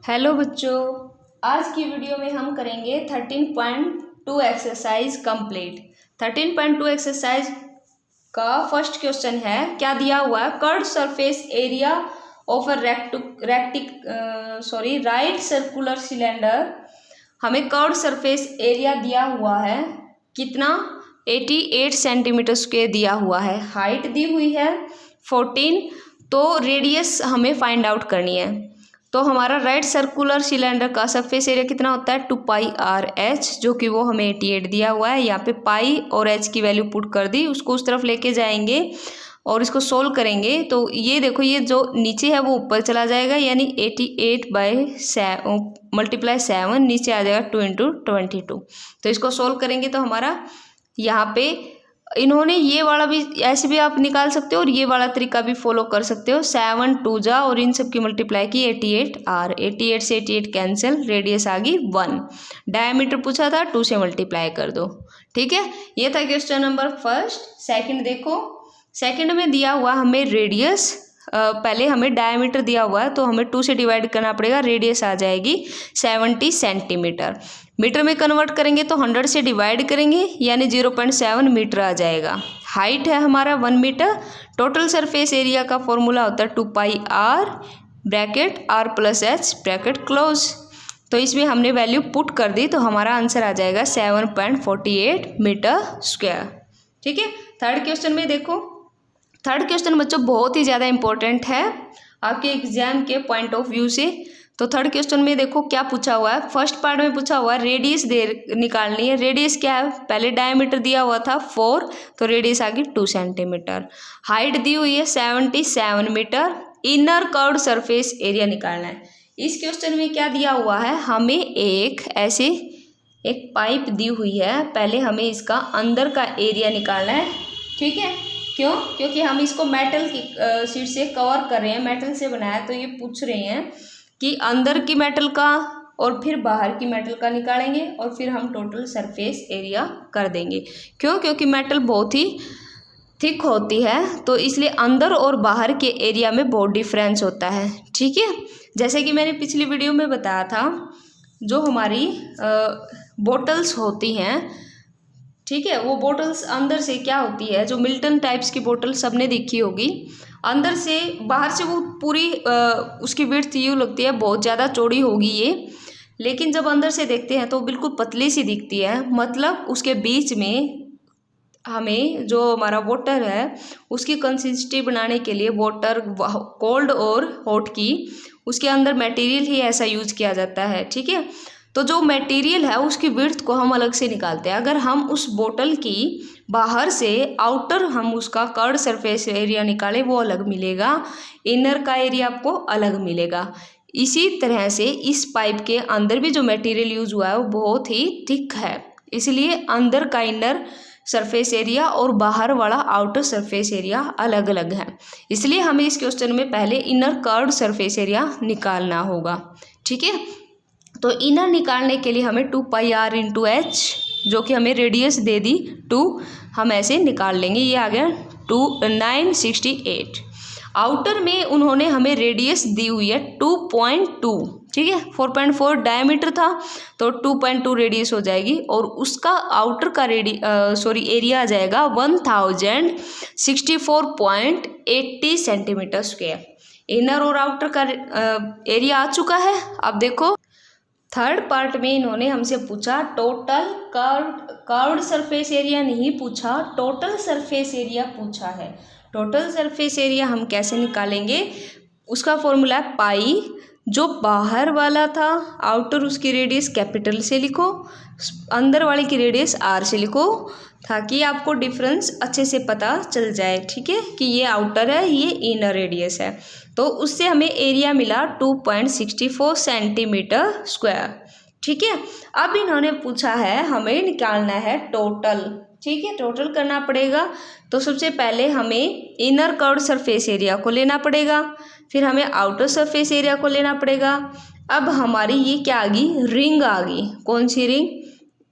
Hello बच्चों, आज की वीडियो में हम करेंगे 13.2 एक्सरसाइज कंप्लीट। 13.2 एक्सरसाइज का फर्स्ट क्वेश्चन है, क्या दिया हुआ है? Curved surface area of a right circular cylinder. हमें कर्व्ड सरफेस एरिया दिया हुआ है, कितना? 88 सेंटीमीटर स्क्वायर दिया हुआ है। हाइट दी हुई है 14, तो रेडियस हमें फाइंड आउट करनी है। तो हमारा राइट सर्कुलर सिलेंडर का सरफेस एरिया कितना होता है? 2πr(h), जो कि वो हमें 88 दिया हुआ है। यहाँ पे पाई और h की वैल्यू पुट कर दी, उसको उस तरफ लेके जाएंगे और इसको सोल्व करेंगे। तो ये देखो, ये जो नीचे है वो ऊपर चला जाएगा, यानी 88/7 × 7 नीचे आ जाएगा 2 × 22। तो इसको सोल्व करेंगे तो हमारा यहाँ पे इन्होंने ये वाला भी ऐसे भी आप निकाल सकते हो और ये वाला तरीका भी फॉलो कर सकते हो। 7 2 जा और इन सब की मल्टीप्लाई की 88r, 88 से 88 कैंसिल, रेडियस आ गई 1। डायमीटर पूछा था, 2 से मल्टीप्लाई कर दो। ठीक है, ये था क्वेश्चन नंबर फर्स्ट। सेकंड देखो, सेकंड में दिया हुआ हमें रेडियस, पहले हमें डायमीटर दिया हुआ है तो हमें 2 से डिवाइड करना पड़ेगा, रेडियस आ जाएगी 70 सेंटीमीटर। मीटर में कन्वर्ट करेंगे तो 100 से डिवाइड करेंगे, यानी 0.7 मीटर आ जाएगा। हाइट है हमारा 1 मीटर। टोटल सरफेस एरिया का फॉर्मूला होता है 2πr bracket r + h bracket close. तो इसमें हमने वैल्यू पुट कर दी तो हमारा आंसर आ जाएगा 7.48 मीटर स्क्वायर। ठीक है, थर्ड क्वेश्चन में देखो। थर्ड क्वेश्चन बच्चों बहुत ही ज़्यादा इंपॉर्टेंट है आपके एग्जाम के पॉइंट ऑफ व्यू से। तो थर्ड क्वेश्चन में देखो क्या पूछा हुआ है। फर्स्ट पार्ट में पूछा हुआ है रेडियस निकालनी है। रेडियस क्या है? पहले डायमीटर दिया हुआ था 4, तो रेडियस आ गई 2 सेंटीमीटर। हाइट दी हुई है 77 metre. Inner curved surface area निकालना है। इस क्वेश्चन में क्या दिया हुआ है? हमें एक पाइप दी हुई है, पहले हमें इसका अंदर का एरिया निकालना है। ठीक है, क्यों? क्योंकि हम इसको मेटल की शीट से कवर कर रहे हैं, मेटल से बनाया, तो ये पूछ रहे हैं कि अंदर की मेटल का और फिर बाहर की मेटल का निकालेंगे और फिर हम टोटल सरफेस एरिया कर देंगे। क्यों? क्योंकि मेटल बहुत ही थिक होती है, तो इसलिए अंदर और बाहर के एरिया में बहुत डिफरेंस होता है। ठीक है, जैसे कि मैंने पिछली वीडियो में बताया था, जो हमारी बोटल्स होती हैं, ठीक है, वो बोटल्स अंदर से क्या होती है, जो मिल्टन टाइप्स की बोतल सबने देखी होगी, अंदर से बाहर से वो पूरी उसकी विड्थ यूँ लगती है बहुत ज़्यादा चौड़ी होगी ये, लेकिन जब अंदर से देखते हैं तो बिल्कुल पतली सी दिखती है। मतलब उसके बीच में हमें जो हमारा वाटर है उसकी कंसिस्टेंसी बनाने के लिए वाटर कोल्ड और हॉट की, उसके अंदर मटेरियल ही ऐसा यूज किया जाता है। ठीक है, तो जो मटेरियल है उसकी विड्थ को हम अलग से निकालते हैं। अगर हम उस बोतल की बाहर से आउटर हम उसका कर्व्ड सरफेस एरिया निकालें, वो अलग मिलेगा, इनर का एरिया आपको अलग मिलेगा। इसी तरह से इस पाइप के अंदर भी जो मटेरियल यूज हुआ है वो बहुत ही थिक है, इसलिए अंदर का इनर सरफेस एरिया और बाहर वाला आउटर सरफेस एरिया अलग अलग है। इसलिए हमें इस क्वेश्चन में पहले इनर कर्व्ड सरफेस एरिया निकालना होगा। ठीक है, तो इनर निकालने के लिए हमें 2πr × h, जो कि हमें रेडियस दे दी 2, हम ऐसे निकाल लेंगे। ये आ गया 968। आउटर में उन्होंने हमें रेडियस दी हुई है 2.2। ठीक है, 4.4 डायमीटर था तो 2.2 रेडियस हो जाएगी, और उसका आउटर का एरिया आ जाएगा 1064.80 सेंटीमीटर स्क्वायर। इनर और आउटर का एरिया आ चुका है। अब देखो थर्ड पार्ट में इन्होंने हमसे पूछा टोटल कर्व्ड सरफेस एरिया नहीं पूछा, टोटल सरफेस एरिया पूछा है। टोटल सरफेस एरिया हम कैसे निकालेंगे? उसका फॉर्मूला है पाई, जो बाहर वाला था आउटर उसकी रेडियस कैपिटल से लिखो, अंदर वाले की रेडियस r से लिखो, ताकि आपको डिफरेंस अच्छे से पता चल जाए। ठीक है, कि ये आउटर है, ये इनर रेडियस है। तो उससे हमें एरिया मिला 2.64 सेंटीमीटर स्क्वायर। ठीक है, अब इन्होंने पूछा है हमें निकालना है टोटल। ठीक है, टोटल करना पड़ेगा, तो सबसे पहले हमें इनर कर्व्ड सरफेस एरिया को लेना पड़ेगा, फिर हमें आउटर सरफेस एरिया को लेना पड़ेगा। अब हमारी ये क्या आ गई? रिंग आ गई। कौन सी रिंग?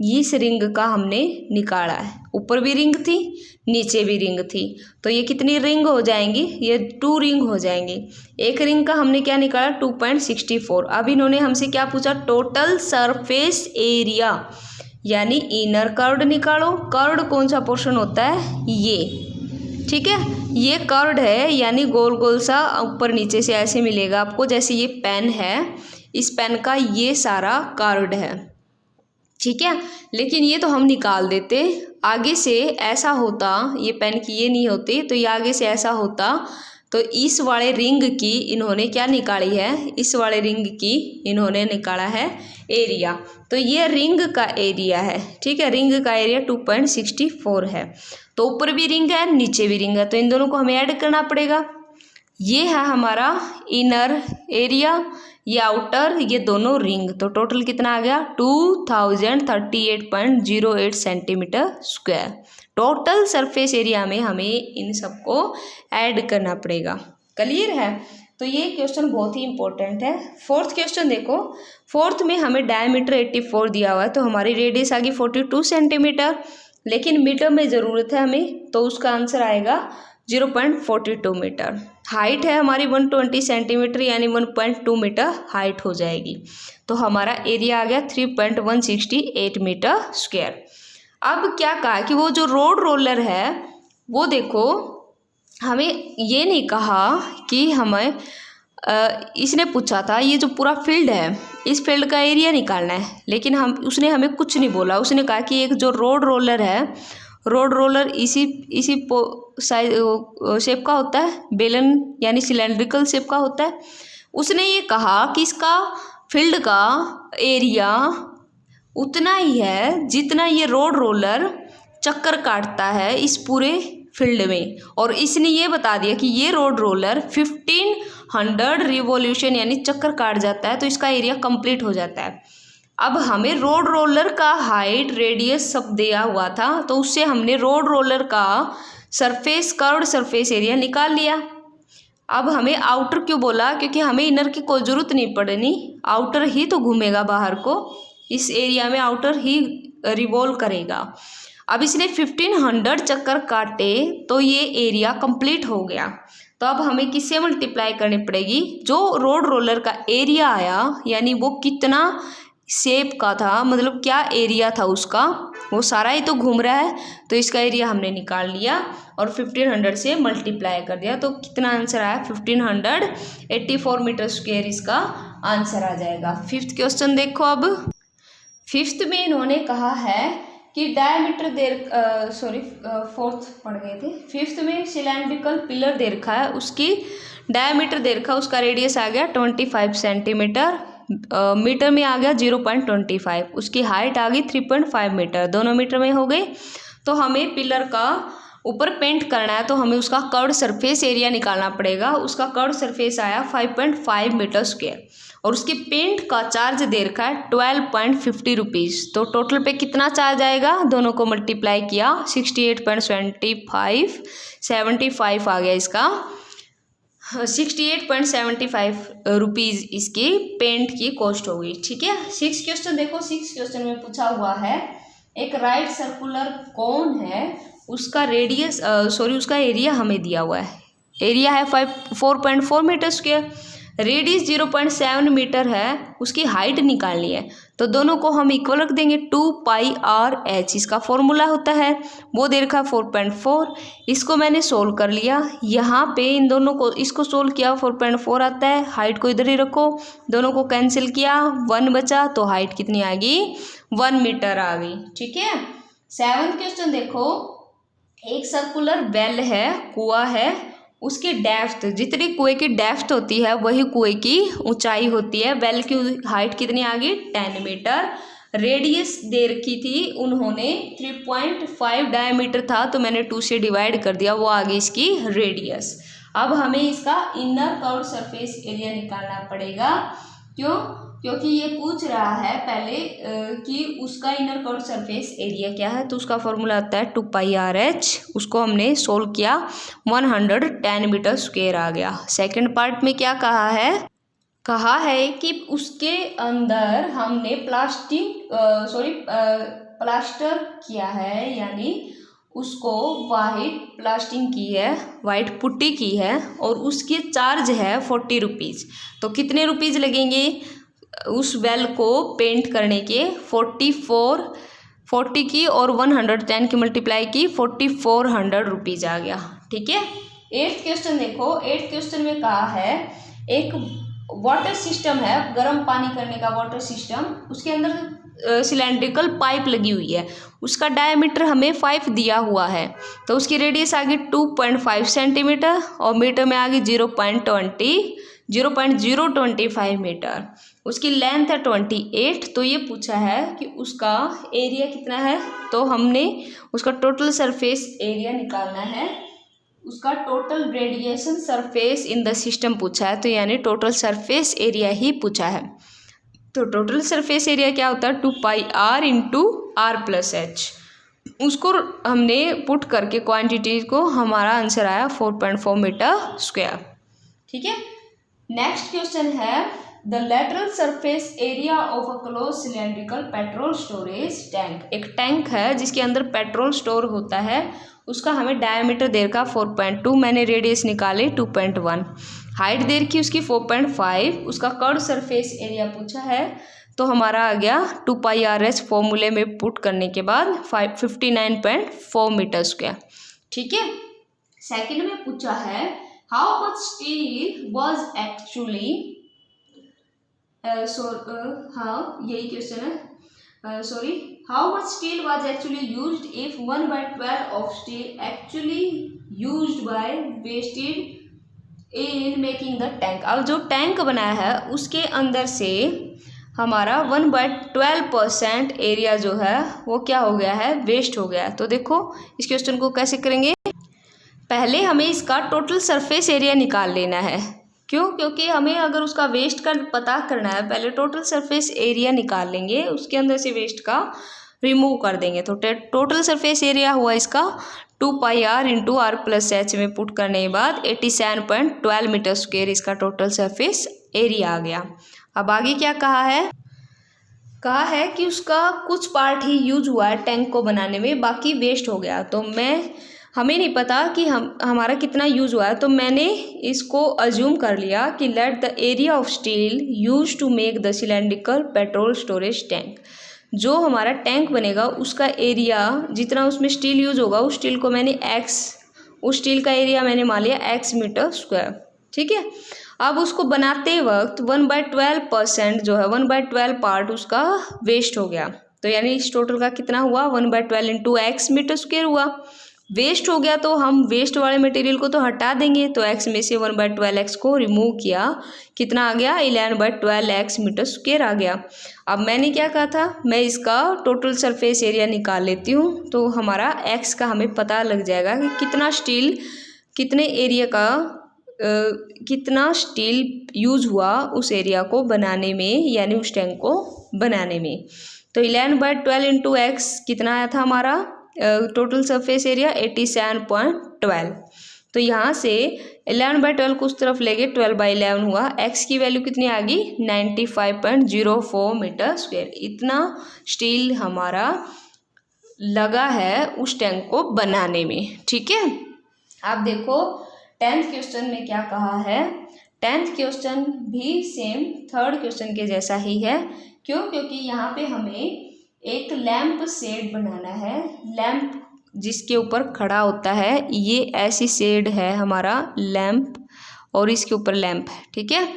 इस रिंग का हमने निकाला है। ऊपर भी रिंग थी, नीचे भी रिंग थी, तो ये कितनी रिंग हो जाएंगी, ये 2 रिंग हो जाएंगी। एक रिंग का हमने क्या निकाला 2.64। अब इन्होंने हमसे क्या पूछा, टोटल सरफेस एरिया यानी इनर कर्व्ड निकालो। कर्व्ड कौन सा पोर्शन होता है, ये, ठीक है, ये कर्व्ड है यानी गोल गोल सा ऊपर नीचे से ऐसे मिलेगा आपको, जैसे ये पेन है, इस पेन का ये सारा कर्व्ड है, ठीक है। लेकिन ये तो हम निकाल देते, आगे से ऐसा होता, ये पेन की ये नहीं होती तो ये आगे से ऐसा होता, तो इस वाले रिंग की इन्होंने क्या निकाली है, इस वाले रिंग की इन्होंने निकाला है एरिया। तो ये रिंग का एरिया है, ठीक है, रिंग का एरिया 2.64 है। तो ऊपर भी रिंग है, नीचे भी रिंग है, तो इन दोनों को हमें ऐड करना पड़ेगा। ये है हमारा इनर एरिया, ये आउटर, ये दोनों रिंग, तो टोटल कितना आ गया 2038.08 centimetre square. Total surface area में हमें इन सबको ऐड करना पड़ेगा। क्लियर है, तो ये क्वेश्चन बहुत ही इंपॉर्टेंट है। फोर्थ क्वेश्चन देखो, फोर्थ में हमें डायमीटर 84 दिया हुआ है, तो हमारी रेडियस आ गई 42 सेंटीमीटर, लेकिन मीटर में ज़रूरत है हमें, तो उसका आंसर आएगा 0.42 मीटर। हाइट है हमारी 120 सेंटीमीटर यानी 1.2 मीटर हाइट हो जाएगी। तो हमारा एरिया आ गया 3.168 मीटर स्क्वायर। अब क्या कहा कि वो जो रोड रोलर है वो देखो, हमें ये नहीं कहा कि हमें इसने पूछा था ये जो पूरा फील्ड है इस फील्ड का एरिया निकालना है, लेकिन उसने हमें कुछ नहीं बोला। उसने कहा कि एक जो रोड रोलर है, रोड रोलर इसी साइज शेप का होता है, बेलन यानी सिलेंड्रिकल शेप का होता है। उसने ये कहा कि इसका फील्ड का एरिया उतना ही है जितना ये रोड रोलर चक्कर काटता है इस पूरे फील्ड में, और इसने ये बता दिया कि ये रोड रोलर 1500 रिवॉल्यूशन यानी चक्कर काट जाता है, तो इसका एरिया कंप्लीट हो जाता है। अब हमें रोड रोलर का हाइट, रेडियस सब दिया हुआ था, तो उससे हमने रोड रोलर का सरफेस, कर्व्ड सरफेस एरिया निकाल लिया। अब हमें आउटर क्यों बोला, क्योंकि हमें इनर की कोई ज़रूरत नहीं पड़नी, आउटर ही तो घूमेगा बाहर को, इस एरिया में आउटर ही रिवॉल्व करेगा। अब इसने 1500 चक्कर काटे तो ये एरिया कंप्लीट हो गया। तो अब हमें किससे मल्टीप्लाई करनी पड़ेगी, जो रोड रोलर का एरिया आया यानी वो कितना शेप का था, मतलब क्या एरिया था उसका, वो सारा ही तो घूम रहा है, तो इसका एरिया हमने निकाल लिया और 1500 से मल्टीप्लाई कर दिया, तो कितना आंसर आया 1584 मीटर स्क्वायर इसका आंसर आ जाएगा। फिफ्थ क्वेश्चन देखो, अब फिफ्थ में इन्होंने कहा है कि डायमीटर फोर्थ पढ़ गए थे। फिफ्थ में सिलेंड्रिकल पिलर दे रखा है, उसकी डायमीटर दे रखा है, उसका रेडियस आ गया 25 सेंटीमीटर, मीटर में आ गया 0.25, उसकी हाइट आ गई 3.5 मीटर, दोनों मीटर में हो गई। तो हमें पिलर का ऊपर पेंट करना है, तो हमें उसका कर्व्ड सरफेस एरिया निकालना पड़ेगा। उसका कर्व्ड सरफेस आया 5.5 मीटर स्क्वायर, और उसके पेंट का चार्ज दे रखा है 12.50 रुपीज़। तो टोटल पे कितना चार्ज आएगा, दोनों को मल्टीप्लाई किया 68.25 75 आ गया इसका, 68.75 रुपीज़ इसकी पेंट की कॉस्ट हो गई, ठीक है। 6 क्वेश्चन देखो, 6 क्वेश्चन में पूछा हुआ है एक राइट सर्कुलर कोन है, उसका रेडियस उसका एरिया हमें दिया हुआ है, एरिया है 4.4 मीटर स्क्वायर, रेडियस 0.7 मीटर है, उसकी हाइट निकालनी है। तो दोनों को हम इक्वल रख देंगे, 2πr/h इसका फॉर्मूला होता है, वो दे रखा 4.4, इसको मैंने सोल्व कर लिया। यहाँ पे इन दोनों को, इसको सोल्व किया 4.4 आता है, हाइट को इधर ही रखो, दोनों को कैंसिल किया 1 बचा, तो हाइट कितनी आ गई 1 मीटर आ गई, ठीक है। 7th क्वेश्चन देखो, एक सर्कुलर वेल है, कुआं है, उसकी डेप्थ, जितनी कुएं की डेप्थ होती है वही कुएं की ऊंचाई होती है। वेल की हाइट कितनी आ गई 10 मीटर, रेडियस दे रखी थी उन्होंने 3.5 डायमीटर था, तो मैंने 2 से डिवाइड कर दिया, वो आ गई इसकी रेडियस। अब हमें इसका इनर कर्व्ड सरफेस एरिया निकालना पड़ेगा, क्यों, क्योंकि ये पूछ रहा है पहले कि उसका इनर कर्व्ड सरफेस एरिया क्या है, तो उसका फॉर्मूला आता है 2πr/h, उसको हमने सोल्व किया 110 मीटर स्क्वायर आ गया। सेकंड पार्ट में क्या कहा है कि उसके अंदर हमने प्लास्टर किया है, यानी उसको वाइट प्लास्टिंग की है, वाइट पुट्टी की है, और उसकी चार्ज है 40 रुपीज़। तो कितने रुपीज़ लगेंगे उस वेल को पेंट करने के? 40 की और 110 की मल्टीप्लाई की 4400 रुपीज़ आ गया। ठीक है। 8th क्वेश्चन देखो। 8th क्वेश्चन में कहा है एक वाटर सिस्टम है, गर्म पानी करने का वाटर सिस्टम, उसके अंदर सिलेंड्रिकल पाइप लगी हुई है, उसका डायमीटर हमें 5 दिया हुआ है, तो उसकी रेडियस आ गई 2.5 सेंटीमीटर और मीटर में आ गई 0.025 मीटर। उसकी लेंथ है 28। तो ये पूछा है कि उसका एरिया कितना है, तो हमने उसका टोटल सरफेस एरिया निकालना है। उसका total radiation surface in the system पूछा है, तो यानी टोटल सरफेस एरिया ही पूछा है। तो टोटल सरफेस एरिया क्या होता है? 2πr into r plus H. उसको हमने पुट करके क्वांटिटी को हमारा आंसर आया 4.4 मीटर स्क्वायर। ठीक है। नेक्स्ट क्वेश्चन है the lateral surface area of a closed cylindrical petrol storage tank. एक टैंक है जिसके अंदर पेट्रोल स्टोर होता है, उसका हमें डायमीटर दे रखा 4.2, मैंने रेडियस निकाले 2.1, हाइट दे रखी उसकी 4.5, उसका कर्व सरफेस एरिया पूछा है, तो हमारा आ गया 2πRH फॉर्मूले में पुट करने के बाद 59.4 मीटर स्क्वायर। ठीक है। सेकंड में पूछा है how much steel was actually, यही क्वेश्चन है, how much steel was actually used if 1/12 of steel actually used by wasted in making the tank। अब जो टैंक बनाया है उसके अंदर से हमारा 1/12% एरिया जो है वो क्या हो गया है? वेस्ट हो गया है। तो देखो इस क्वेश्चन को कैसे करेंगे, पहले हमें इसका टोटल सरफेस एरिया निकाल लेना है। क्यों? क्योंकि हमें अगर उसका वेस्ट का पता करना है, पहले टोटल सरफेस एरिया निकाल लेंगे, उसके अंदर से वेस्ट का रिमूव कर देंगे। तो टोटल सरफेस एरिया हुआ इसका 2πr into r plus H में पुट करने के बाद 87.12 मीटर स्क्वायर इसका टोटल सरफेस एरिया आ गया। अब आगे क्या कहा है? कहा है कि उसका कुछ पार्ट ही यूज हुआ है टैंक को बनाने में, बाकी वेस्ट हो गया। तो हमें नहीं पता कि हमारा कितना यूज़ हुआ है, तो मैंने इसको अज्यूम कर लिया कि let the area of steel use to make the cylindrical petrol storage tank. जो हमारा टैंक बनेगा उसका एरिया जितना उसमें स्टील यूज होगा, उस स्टील को मैंने उस स्टील का एरिया मैंने मान लिया x मीटर स्क्वायर। ठीक है। अब उसको बनाते वक्त 1/12% जो है 1/12 पार्ट उसका वेस्ट हो गया, तो यानी इस टोटल का कितना हुआ? 1/12 इंटू x मीटर स्क्वायर हुआ। वेस्ट हो गया तो हम वेस्ट वाले मटेरियल को तो हटा देंगे, तो x में से 1/12x को रिमूव किया, कितना आ गया? 11/12x मीटर स्क्वायर आ गया। अब मैंने क्या कहा था, मैं इसका टोटल सरफेस एरिया निकाल लेती हूँ, तो हमारा x का हमें पता लग जाएगा कि कितना स्टील कितना स्टील यूज हुआ उस एरिया को बनाने में, यानी उस टैंक को बनाने में। तो 11/12 इंटू x कितना आया था हमारा टोटल सरफेस एरिया? 87.12। तो यहाँ से 11/12 को उस तरफ ले गए, 12/11 हुआ, x की वैल्यू कितनी आ गई? 95.04 मीटर स्क्वायर। इतना स्टील हमारा लगा है उस टैंक को बनाने में। ठीक है। आप देखो 10th क्वेश्चन में क्या कहा है। 10th क्वेश्चन भी सेम 3rd क्वेश्चन के जैसा ही है। क्यों? क्योंकि यहाँ पे हमें एक लैंप शेड बनाना है। लैंप जिसके ऊपर खड़ा होता है, ये ऐसी शेड है हमारा लैंप, और इसके ऊपर लैंप है। ठीक है।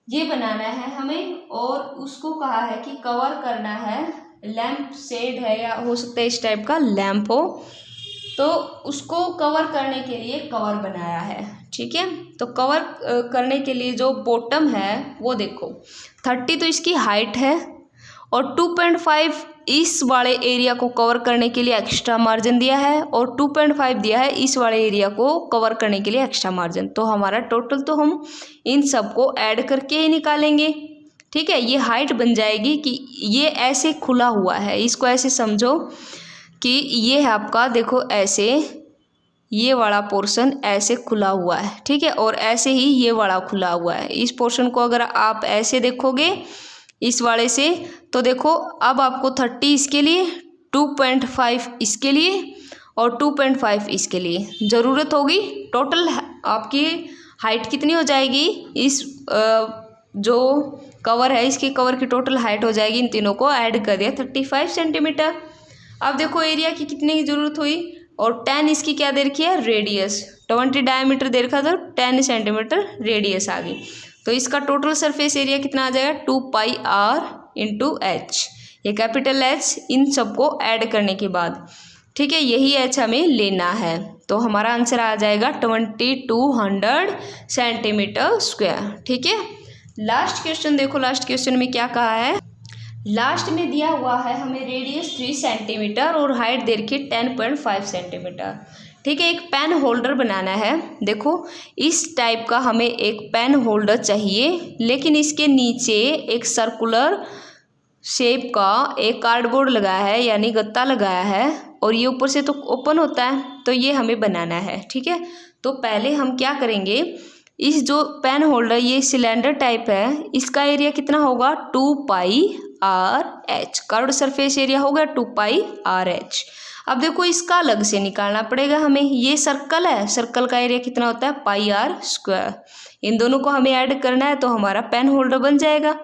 ये बनाना है हमें, और उसको कहा है कि कवर करना है। लैंप शेड है या हो सकता है इस टाइप का लैंप हो, तो उसको कवर करने के लिए कवर बनाया है। ठीक है। तो कवर करने के लिए जो बॉटम है वो देखो 30 तो इसकी हाइट है, और 2.5 इस वाले एरिया को कवर करने के लिए एक्स्ट्रा मार्जिन दिया है, और 2.5 दिया है इस वाले एरिया को कवर करने के लिए एक्स्ट्रा मार्जिन। तो हमारा टोटल तो हम इन सब को ऐड करके ही निकालेंगे। ठीक है। ये हाइट बन जाएगी कि ये ऐसे खुला हुआ है, इसको ऐसे समझो कि ये है आपका, देखो ऐसे ये वाला पोर्शन ऐसे खुला हुआ है। ठीक है। और ऐसे ही ये वाला खुला हुआ है। इस पोर्शन को अगर आप ऐसे देखोगे इस वाले से, तो देखो अब आपको 30 इसके लिए 2.5 इसके लिए और 2.5 इसके लिए ज़रूरत होगी। टोटल आपकी हाइट कितनी हो जाएगी, इस जो कवर है इसके कवर की टोटल हाइट हो जाएगी, इन तीनों को ऐड कर दिया 35 सेंटीमीटर। अब देखो एरिया की कितने की ज़रूरत हुई और 10 इसकी क्या दे रखी है, रेडियस। 20 डायमीटर दे रखा तो 10 सेंटीमीटर रेडियस आ गई। तो इसका टोटल सरफेस एरिया कितना आ जाएगा 2πr इंटू एच, ये कैपिटल एच इन सबको ऐड करने के बाद, ठीक है, यही एच हमें लेना है। तो हमारा आंसर आ जाएगा 2200 सेंटीमीटर स्क्वायर। ठीक है, लास्ट क्वेश्चन देखो, लास्ट क्वेश्चन में क्या कहा है। लास्ट में दिया हुआ है हमें रेडियस 3 सेंटीमीटर और हाइट दे रखी 10.5 सेंटीमीटर। ठीक है, एक पेन होल्डर बनाना है। देखो इस टाइप का हमें एक पेन होल्डर चाहिए, लेकिन इसके नीचे एक सर्कुलर शेप का एक कार्डबोर्ड लगाया है, यानी गत्ता लगाया है, और ये ऊपर से तो ओपन होता है, तो ये हमें बनाना है। ठीक है, तो पहले हम क्या करेंगे, इस जो पेन होल्डर ये सिलेंडर टाइप है, इसका एरिया कितना होगा 2πr/h, कर्व्ड सरफेस एरिया होगा 2πr/h। अब देखो इसका अलग से निकालना पड़ेगा हमें, ये सर्कल है, सर्कल का एरिया कितना होता है πr²। इन दोनों को हमें ऐड करना है तो हमारा पेन होल्डर बन जाएगा।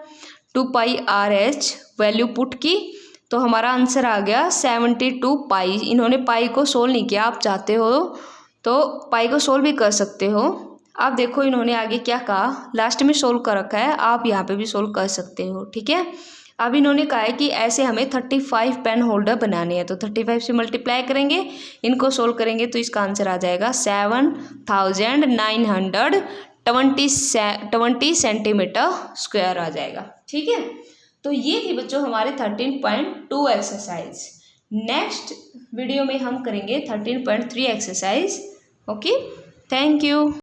2πr/h वैल्यू पुट की तो हमारा आंसर आ गया 72 पाई। इन्होंने पाई को सोल्व नहीं किया, आप चाहते हो तो पाई को सोल्व भी कर सकते हो। आप देखो इन्होंने आगे क्या कहा, लास्ट में सोल्व कर रखा है, आप यहाँ पे भी सोल्व कर सकते हो। ठीक है, अब इन्होंने कहा है कि ऐसे हमें 35 पेन होल्डर बनाने हैं, तो 35 से मल्टीप्लाई करेंगे, इनको सोल्व करेंगे तो इसका आंसर आ जाएगा 7920 सेंटीमीटर स्क्वायर आ जाएगा। ठीक है, तो ये थी बच्चों हमारे 13.2 एक्सरसाइज। नेक्स्ट वीडियो में हम करेंगे 13.3 एक्सरसाइज। Okay, thank you.